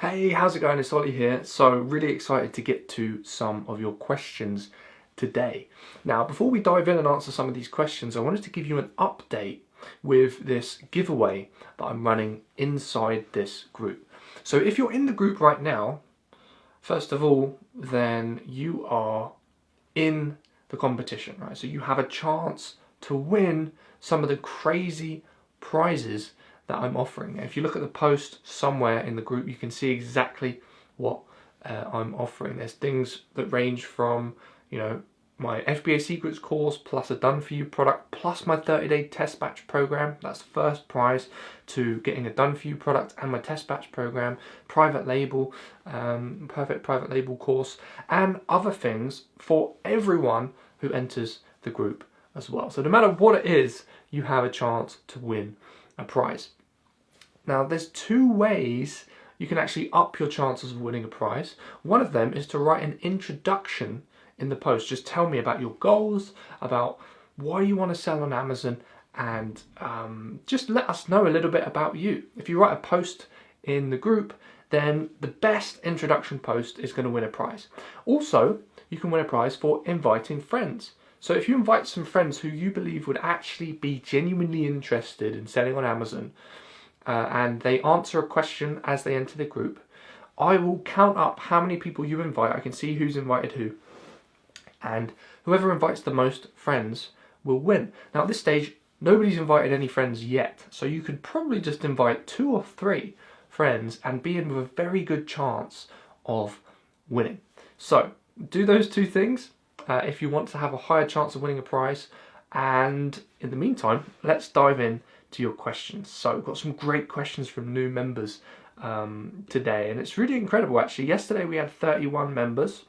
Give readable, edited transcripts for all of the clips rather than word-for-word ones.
Hey, how's it going? It's Ollie here. So really excited to get to some of your questions today. Now, before we dive in and answer some of these questions, I wanted to give you an update with this giveaway that I'm running inside this group. So if you're in the group right now, first of all, then you are in the competition, right? So you have a chance to win some of the crazy prizes that I'm offering. If you look at the post somewhere in the group, you can see exactly what I'm offering. There's things that range from, my FBA Secrets course, plus a Done For You product, plus my 30-day test batch program. That's the first prize, to getting a Done For You product and my test batch program, private label, perfect private label course, and other things for everyone who enters the group as well. So no matter what it is, you have a chance to win a prize. Now, there's two ways you can actually up your chances of winning a prize. One of them is to write an introduction in the post. Just tell me about your goals, about why you want to sell on Amazon, and just let us know a little bit about you. If you write a post in the group, then the best introduction post is going to win a prize. Also, you can win a prize for inviting friends. So if you invite some friends who you believe would actually be genuinely interested in selling on Amazon, and they answer a question as they enter the group, I will count up how many people you invite. I can see who's invited who, and whoever invites the most friends will win. Now at this stage, nobody's invited any friends yet, so you could probably just invite 2 or 3 friends and be in with a very good chance of winning. So do those 2 things if you want to have a higher chance of winning a prize. And in the meantime, let's dive in to your questions. So we've got some great questions from new members today, and it's really incredible actually. Yesterday we had 31 members,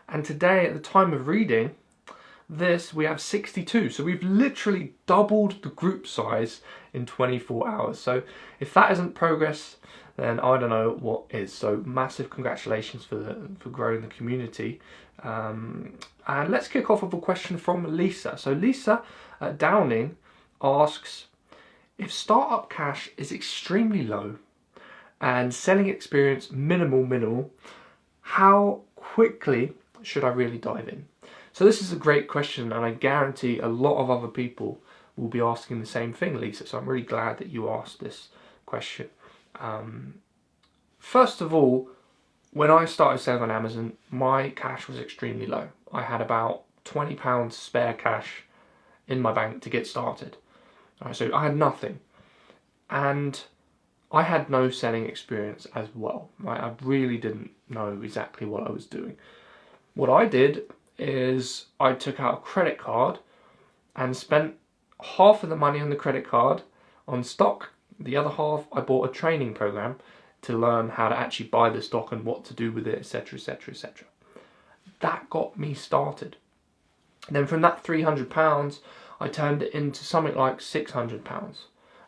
and today at the time of reading this we have 62. So we've literally doubled the group size in 24 hours. So if that isn't progress, then I don't know what is. So massive congratulations for growing the community. And let's kick off with a question from Lisa. So Lisa Downing asks, if startup cash is extremely low and selling experience minimal, how quickly should I really dive in? So this is a great question, and I guarantee a lot of other people will be asking the same thing, Lisa. So I'm really glad that you asked this question. First of all, when I started selling on Amazon, my cash was extremely low. I had about £20 spare cash in my bank to get started. So I had nothing, and I had no selling experience as well. Right? I really didn't know exactly what I was doing. What I did is I took out a credit card and spent half of the money on the credit card on stock. The other half I bought a training program to learn how to actually buy the stock and what to do with it, etc, etc, etc. That got me started. And then from that £300, I turned it into something like £600.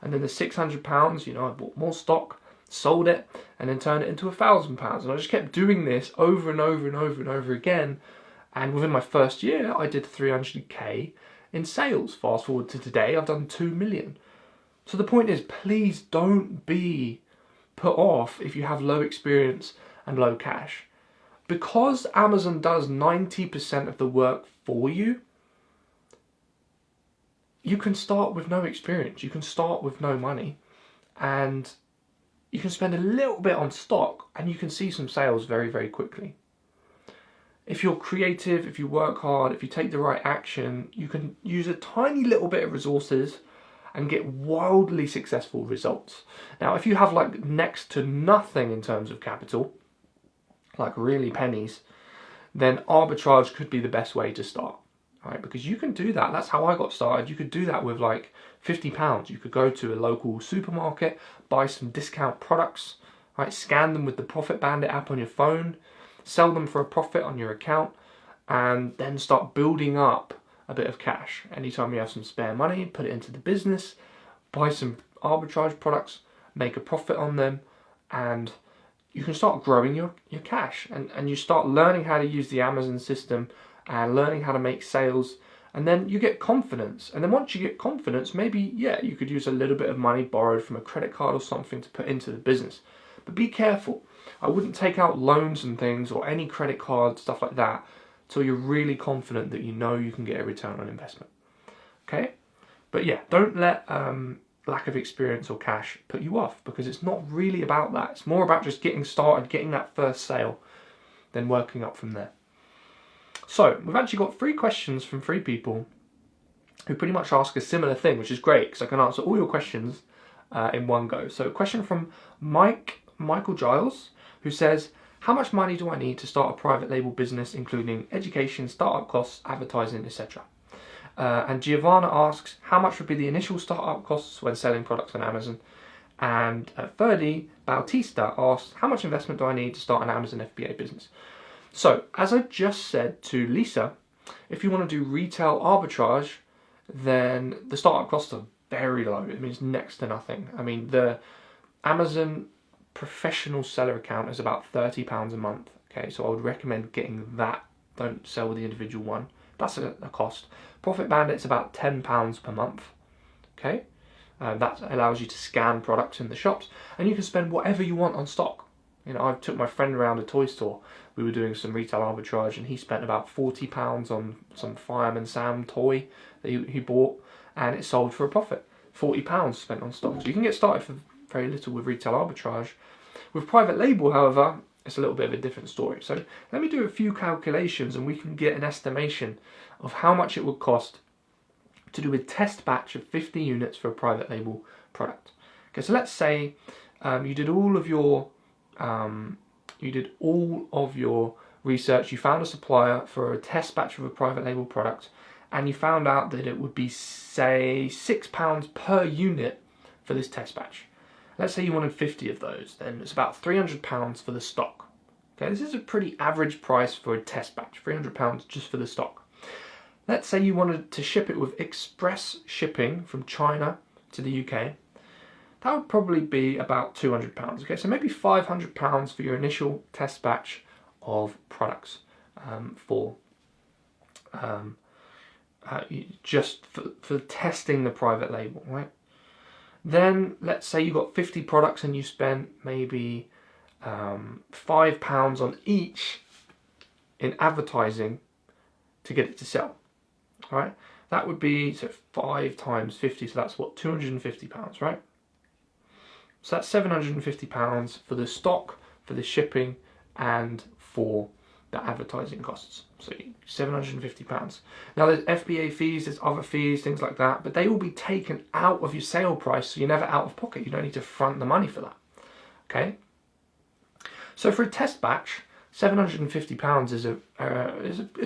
And then the £600, I bought more stock, sold it, and then turned it into £1,000. And I just kept doing this over and over again. And within my first year, I did 300k in sales. Fast forward to today, I've done 2 million. So the point is, please don't be put off if you have low experience and low cash. Because Amazon does 90% of the work for you, you can start with no experience, you can start with no money, and you can spend a little bit on stock and you can see some sales very, very quickly. If you're creative, if you work hard, if you take the right action, you can use a tiny little bit of resources and get wildly successful results. Now, if you have like next to nothing in terms of capital, like really pennies, then arbitrage could be the best way to start. Right, because you can do that. That's how I got started. You could do that with like £50. You could go to a local supermarket, buy some discount products, right? Scan them with the Profit Bandit app on your phone, sell them for a profit on your account, and then start building up a bit of cash. Anytime you have some spare money, put it into the business, buy some arbitrage products, make a profit on them, and you can start growing your cash. And you start learning how to use the Amazon system and learning how to make sales, and then you get confidence. And then once you get confidence, maybe, you could use a little bit of money borrowed from a credit card or something to put into the business. But be careful. I wouldn't take out loans and things or any credit cards, stuff like that, till you're really confident that you know you can get a return on investment. Okay? But yeah, don't let lack of experience or cash put you off, because it's not really about that. It's more about just getting started, getting that first sale, then working up from there. So we've actually got 3 questions from 3 people who pretty much ask a similar thing, which is great because I can answer all your questions in one go. So a question from Michael Giles, who says, how much money do I need to start a private label business, including education, startup costs, advertising, etc.? And Giovanna asks, how much would be the initial startup costs when selling products on Amazon? And thirdly, Bautista asks, how much investment do I need to start an Amazon FBA business? So, as I just said to Lisa, if you want to do retail arbitrage, then the startup costs are very low. It means next to nothing. I mean, the Amazon professional seller account is about £30 a month. Okay, so I would recommend getting that. Don't sell with the individual one. That's a cost. Profit Bandit's about £10 per month. Okay, that allows you to scan products in the shops, and you can spend whatever you want on stock. You know, I took my friend around a toy store. We were doing some retail arbitrage, and he spent about £40 on some Fireman Sam toy that he bought, and it sold for a profit. £40 spent on stock. So you can get started for very little with retail arbitrage. With private label, however, it's a little bit of a different story. So let me do a few calculations, and we can get an estimation of how much it would cost to do a test batch of 50 units for a private label product. Okay, so let's say you did all of your research, you found a supplier for a test batch of a private label product, and you found out that it would be, say, £6 per unit for this test batch. Let's say you wanted 50 of those, then it's about £300 for the stock. Okay, this is a pretty average price for a test batch, £300 just for the stock. Let's say you wanted to ship it with express shipping from China to the UK. That would probably be about £200. Okay, so maybe £500 for your initial test batch of products just for testing the private label, right? Then let's say you got 50 products and you spent maybe £5 on each in advertising to get it to sell. All right, that would be, so 5 times 50, so that's what, £250, right? So that's £750 for the stock, for the shipping, and for the advertising costs. So £750. Now there's FBA fees, there's other fees, things like that, but they will be taken out of your sale price, so you're never out of pocket. You don't need to front the money for that. Okay. So for a test batch, £750 is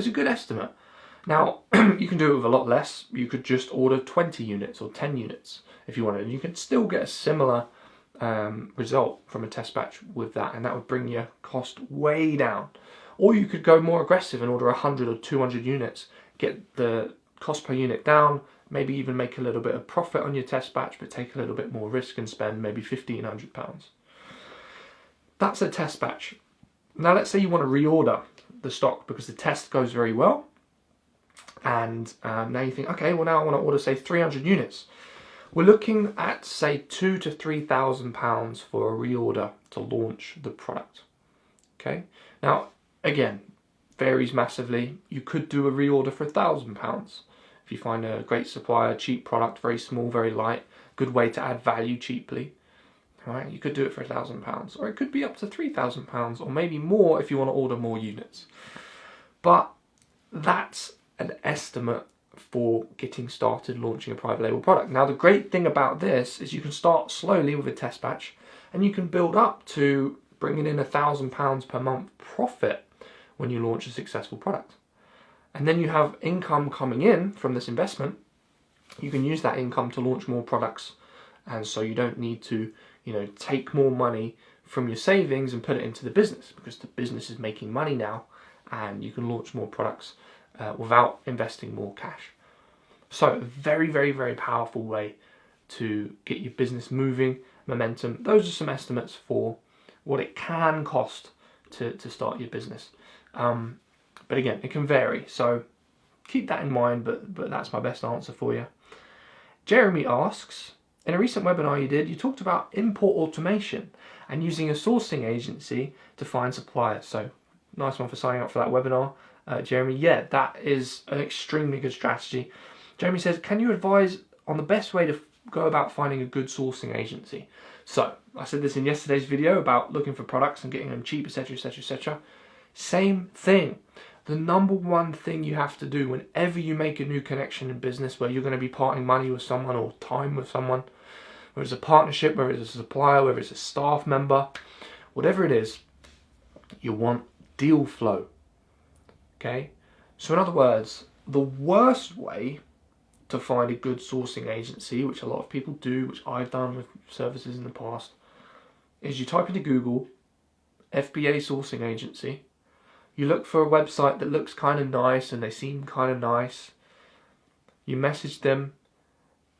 a good estimate. Now you can do it with a lot less. You could just order 20 units or 10 units if you wanted, and you can still get a similar result from a test batch with that, and that would bring your cost way down. Or you could go more aggressive and order 100 or 200 units, get the cost per unit down, maybe even make a little bit of profit on your test batch, but take a little bit more risk and spend maybe £1,500. That's a test batch. Now let's say you want to reorder the stock because the test goes very well, and now you think, okay, well now I want to order, say, 300 units. We're looking at, say, £2,000 to £3,000 for a reorder to launch the product. Okay. Now, again, varies massively. You could do a reorder for £1,000 if you find a great supplier, cheap product, very small, very light, good way to add value cheaply. All right. You could do it for £1,000, or it could be up to £3,000, or maybe more if you want to order more units. But that's an estimate for getting started launching a private label product. Now the great thing about this is you can start slowly with a test batch, and you can build up to bringing in £1,000 per month profit when you launch a successful product. And then you have income coming in from this investment. You can use that income to launch more products, and so you don't need to, take more money from your savings and put it into the business, because the business is making money now, and you can launch more products without investing more cash. So a very, very, very powerful way to get your business moving, momentum. Those are some estimates for what it can cost to start your business. But again, it can vary. So keep that in mind, but that's my best answer for you. Jeremy asks, in a recent webinar you did, you talked about import automation and using a sourcing agency to find suppliers. So nice one for signing up for that webinar, Jeremy. Yeah, that is an extremely good strategy. Jeremy says, can you advise on the best way to go about finding a good sourcing agency? So I said this in yesterday's video about looking for products and getting them cheap, etc, etc, etc. Same thing. The number one thing you have to do whenever you make a new connection in business where you're going to be parting money with someone or time with someone, whether it's a partnership, whether it's a supplier, whether it's a staff member, whatever it is, you want deal flow. Okay? So in other words, the worst way to find a good sourcing agency, which a lot of people do, which I've done with services in the past, is you type into Google FBA sourcing agency. You look for a website that looks kind of nice and they seem kind of nice. You message them,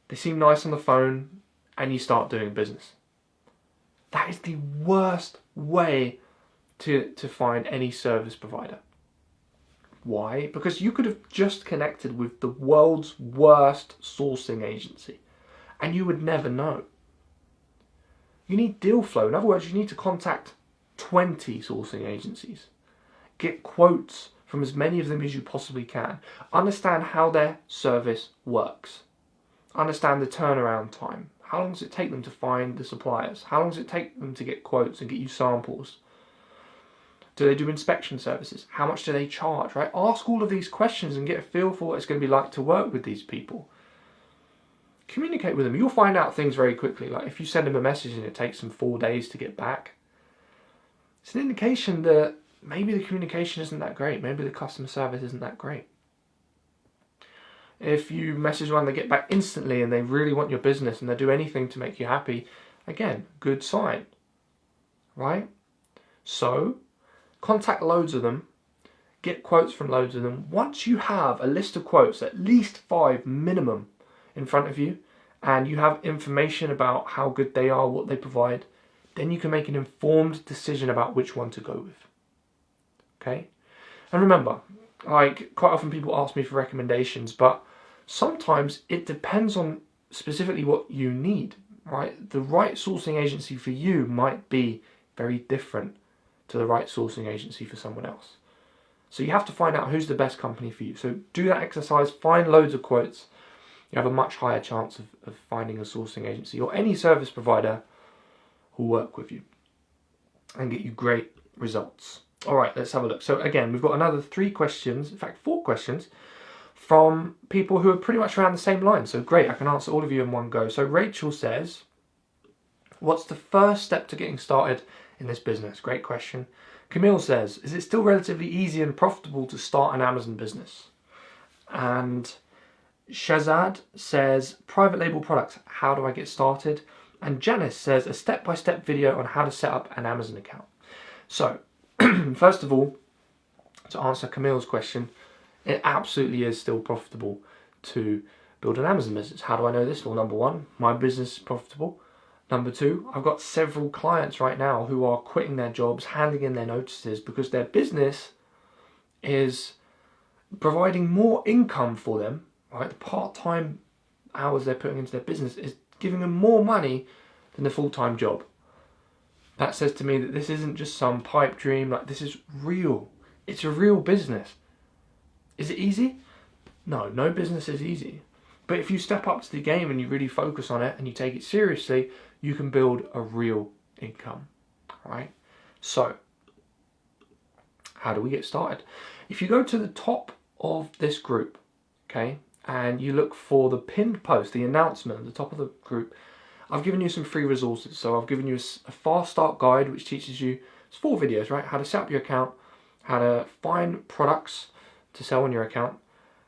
they seem nice on the phone, and you start doing business. That is the worst way to find any service provider. Why? Because you could have just connected with the world's worst sourcing agency and you would never know. You need deal flow. In other words, you need to contact 20 sourcing agencies. Get quotes from as many of them as you possibly can. Understand how their service works. Understand the turnaround time. How long does it take them to find the suppliers? How long does it take them to get quotes and get you samples? Do they do inspection services? How much do they charge, right? Ask all of these questions and get a feel for what it's going to be like to work with these people. Communicate with them. You'll find out things very quickly. Like if you send them a message and it takes them 4 days to get back, it's an indication that maybe the communication isn't that great. Maybe the customer service isn't that great. If you message one, they get back instantly and they really want your business and they do anything to make you happy, again, good sign, right? So, contact loads of them, get quotes from loads of them. Once you have a list of quotes, at least 5 minimum in front of you, and you have information about how good they are, what they provide, then you can make an informed decision about which one to go with. Okay? And remember, like quite often people ask me for recommendations, but sometimes it depends on specifically what you need, right? The right sourcing agency for you might be very different to the right sourcing agency for someone else. So you have to find out who's the best company for you. So do that exercise, find loads of quotes. You have a much higher chance of finding a sourcing agency or any service provider who'll work with you and get you great results. All right, let's have a look. So again, we've got another 3 questions, in fact 4 questions, from people who are pretty much around the same line. So great, I can answer all of you in one go. So Rachel says, what's the first step to getting started in this business? Great question. Camille says, is it still relatively easy and profitable to start an Amazon business? And Shahzad says, private label products, how do I get started? And Janice says, a step-by-step video on how to set up an Amazon account. So, first of all, to answer Camille's question, it absolutely is still profitable to build an Amazon business. How do I know this? Well, number 1, my business is profitable. Number 2, I've got several clients right now who are quitting their jobs, handing in their notices because their business is providing more income for them, right? The part-time hours they're putting into their business is giving them more money than the full-time job. That says to me that this isn't just some pipe dream, like this is real. It's a real business. Is it easy? No, no business is easy. But if you step up to the game and you really focus on it and you take it seriously, you can build a real income, right? So, how do we get started? If you go to the top of this group, okay, and you look for the pinned post, the announcement at the top of the group, I've given you some free resources. So I've given you a fast start guide, which teaches you, it's 4 videos, right? How to set up your account, how to find products to sell on your account,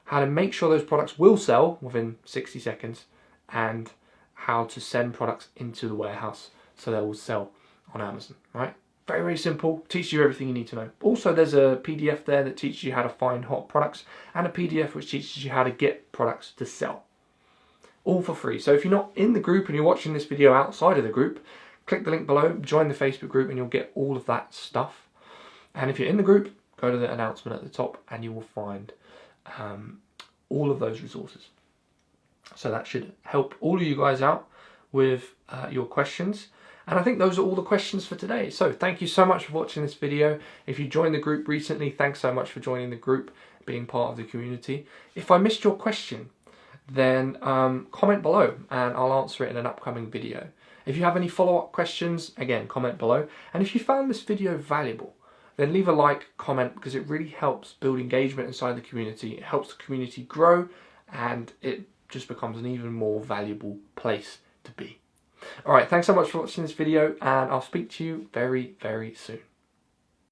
how to make sure those products will sell within 60 seconds, and how to send products into the warehouse so they will sell on Amazon, right? Very, very simple, teaches you everything you need to know. Also, there's a PDF there that teaches you how to find hot products and a PDF which teaches you how to get products to sell. All for free. So if you're not in the group and you're watching this video outside of the group, click the link below, join the Facebook group and you'll get all of that stuff. And if you're in the group, go to the announcement at the top and you will find all of those resources. So that should help all of you guys out with your questions. And I think those are all the questions for today. So thank you so much for watching this video. If you joined the group recently, thanks so much for joining the group, being part of the community. If I missed your question, then comment below and I'll answer it in an upcoming video. If you have any follow-up questions, again, comment below. And if you found this video valuable, then leave a like, comment, because it really helps build engagement inside the community. It helps the community grow and it just becomes an even more valuable place to be. Alright, thanks so much for watching this video and I'll speak to you very, very soon.